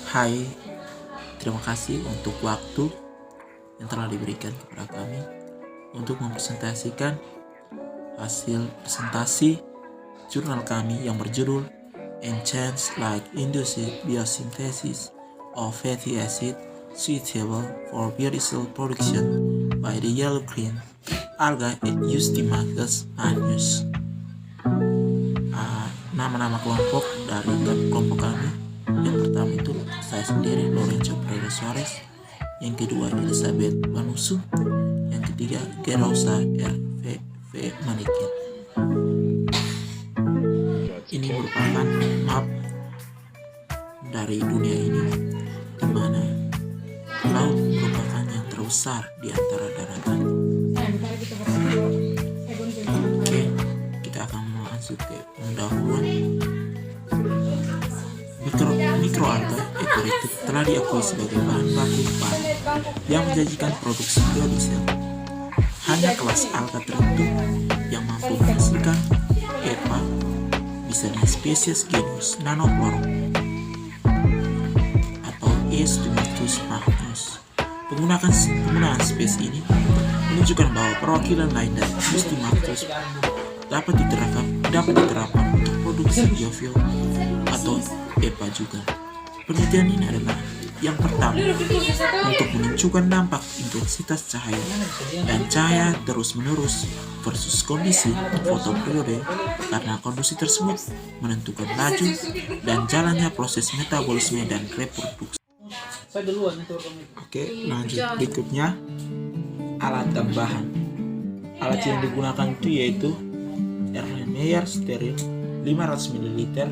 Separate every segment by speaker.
Speaker 1: Hai, terima kasih untuk waktu yang telah diberikan kepada kami untuk mempresentasikan hasil presentasi jurnal kami yang berjudul Enzymes like Induced Biosynthesis of Fatty Acid Suitable for Biodiesel Production by the Yellow-Green Alga at Eustymachus magnus. Nama-nama kelompok dari kelompok kami, yang pertama itu saya sendiri, Lorenzo Pereira Suarez. Yang kedua, Elizabeth Manusu. Yang ketiga, Gerosa R.V. Manikin. Ini merupakan map dari dunia ini, di mana laut merupakan yang terbesar di antara daratan. Oke, kita akan masuk ke pendahuluan. Mikroalga eukaryotik telah diakui sebagai bahan baku utama yang menjanjikan produksi biodiesel. Hanya kelas alga tertentu yang mampu menghasilkan EPA, misalnya spesies genus Nanophorum atau Eustymachus magnus. Penggunaan spesies ini menunjukkan bahwa perwakilan lain dari Eustymachus dapat diterapkan untuk produksi biofuel atau EPA juga. Penelitian ini adalah yang pertama untuk menunjukkan dampak intensitas cahaya dan cahaya terus-menerus versus kondisi fotoperiode, karena kondisi tersebut menentukan laju dan jalannya proses metabolisme dan reproduksi. Oke, lanjut. Berikutnya, alat tambahan. Alat yang digunakan itu yaitu Erlenmeyer steril 500 ml,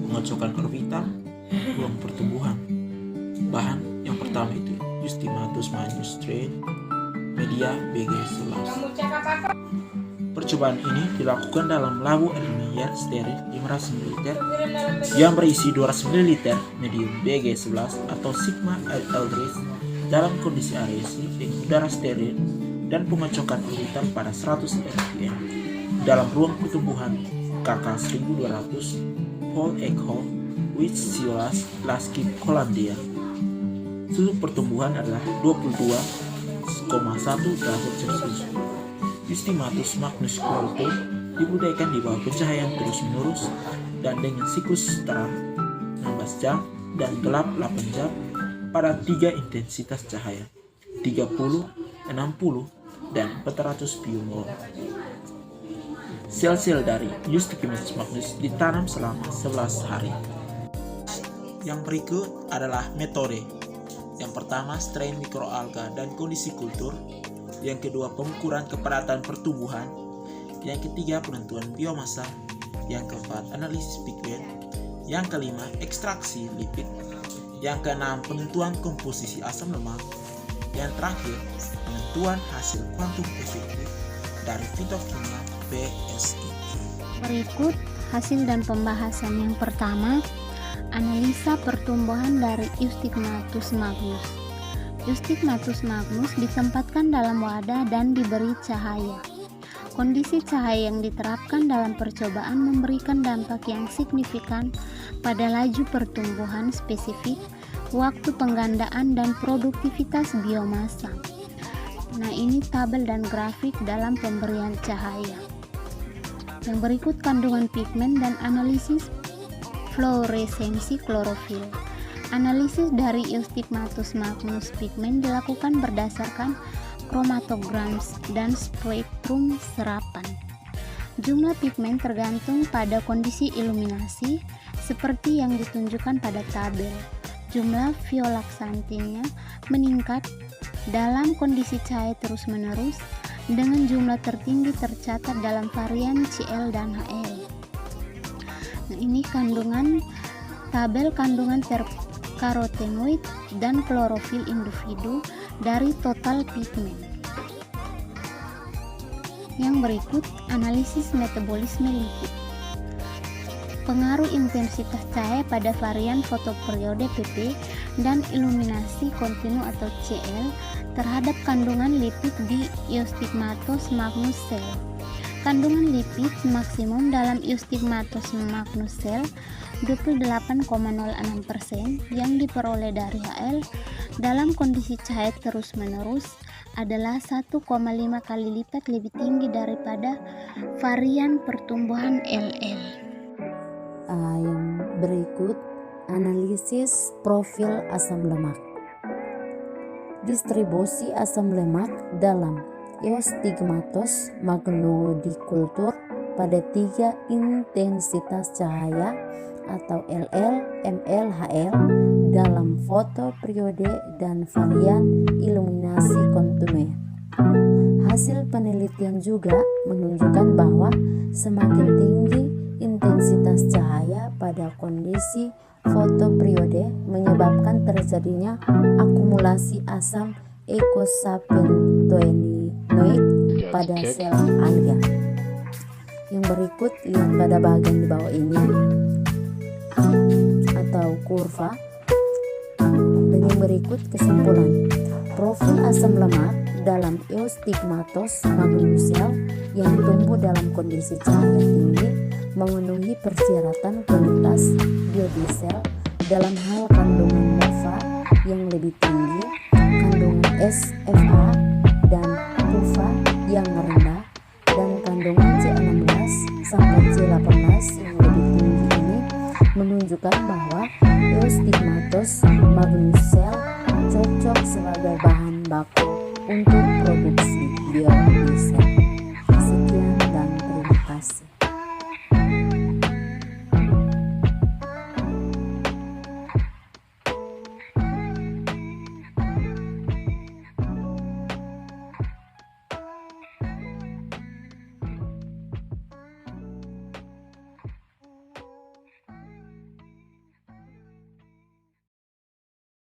Speaker 1: pengocokan orbital, ruang pertumbuhan. Bahan yang pertama itu Eustymachus magnus strain, media BG11. Percobaan ini dilakukan dalam labu Erlenmeyer steril 500 ml yang berisi 200 ml medium BG11 atau Sigma Aldrich dalam kondisi aerasi dengan udara steril dan pengocokan orbital pada 100 rpm dalam ruang pertumbuhan KK 1200 Paul Ekholm with Silas Lasky Hollandia. Suhu pertumbuhan adalah 22,1 derajat Celcius. Eustymachus magnus Chloroto dibudidayakan di bawah pencahayaan terus-menerus dan dengan siklus terang 16 jam dan gelap 8 jam pada 3 intensitas cahaya 30, 60, dan 400 piumol. Sel-sel dari Eustymachus magnus ditanam selama 11 hari. Yang berikut adalah metode. Yang pertama, strain mikroalga dan kondisi kultur. Yang kedua, pengukuran kepadatan pertumbuhan. Yang ketiga, penentuan biomasa. Yang keempat, analisis pigmen. Yang kelima, ekstraksi lipid. Yang keenam, penentuan komposisi asam lemak. Yang terakhir, penentuan hasil kuantum efektif dari fitokimia PSI.
Speaker 2: Berikut hasil dan pembahasan. Yang pertama, analisa pertumbuhan dari Eustymachus magnus. Eustymachus magnus ditempatkan dalam wadah dan diberi cahaya. Kondisi cahaya yang diterapkan dalam percobaan memberikan dampak yang signifikan pada laju pertumbuhan spesifik, waktu penggandaan, dan produktivitas biomasa. Nah, ini tabel dan grafik dalam pemberian cahaya. Yang berikut kandungan pigmen dan analisis fluoresensi klorofil. Analisis dari Eustymachus magnus pigmen dilakukan berdasarkan chromatogram dan spektrum serapan. Jumlah pigmen tergantung pada kondisi iluminasi seperti yang ditunjukkan pada tabel. Jumlah violaksantinya meningkat dalam kondisi cahaya terus-menerus, dengan jumlah tertinggi tercatat dalam varian Cl dan Hl. Nah, ini tabel kandungan karotenoid dan klorofil individu dari total pigmen. Yang berikut analisis metabolisme lipid. Pengaruh intensitas cahaya pada varian fotoperiode PP dan iluminasi kontinu atau CL terhadap kandungan lipid di Eustymachus magnus cell. Kandungan lipid maksimum dalam Eustigmatos magnus cell 28,06% yang diperoleh dari HL dalam kondisi cahaya terus-menerus adalah 1,5 kali lipat lebih tinggi daripada varian pertumbuhan LL.
Speaker 3: Yang berikut analisis profil asam lemak. Distribusi asam lemak dalam Eustigmatos magnodicultur pada 3 intensitas cahaya atau LL, ML, HL dalam foto periode dan varian iluminasi kontinue. Hasil penelitian juga menunjukkan bahwa semakin tinggi intensitas cahaya pada kondisi foto periode menyebabkan terjadinya akumulasi asam eicosapentaenoic pada sel alga. Yang berikut lihat pada bagian di bawah ini atau kurva. Dan yang berikut kesimpulan. Profil asam lemak dalam Eustigmatos magnus cell yang tumbuh dalam kondisi cahaya tinggi memenuhi persyaratan kualitas biodiesel dalam hal kandungan MOFA yang lebih tinggi, kandungan SFA dan PUFA yang rendah, dan kandungan C16 sampai C18 yang lebih tinggi ini menunjukkan bahwa Eustigmatos magnus cell cocok sebagai bahan baku untuk produksi biodiesel.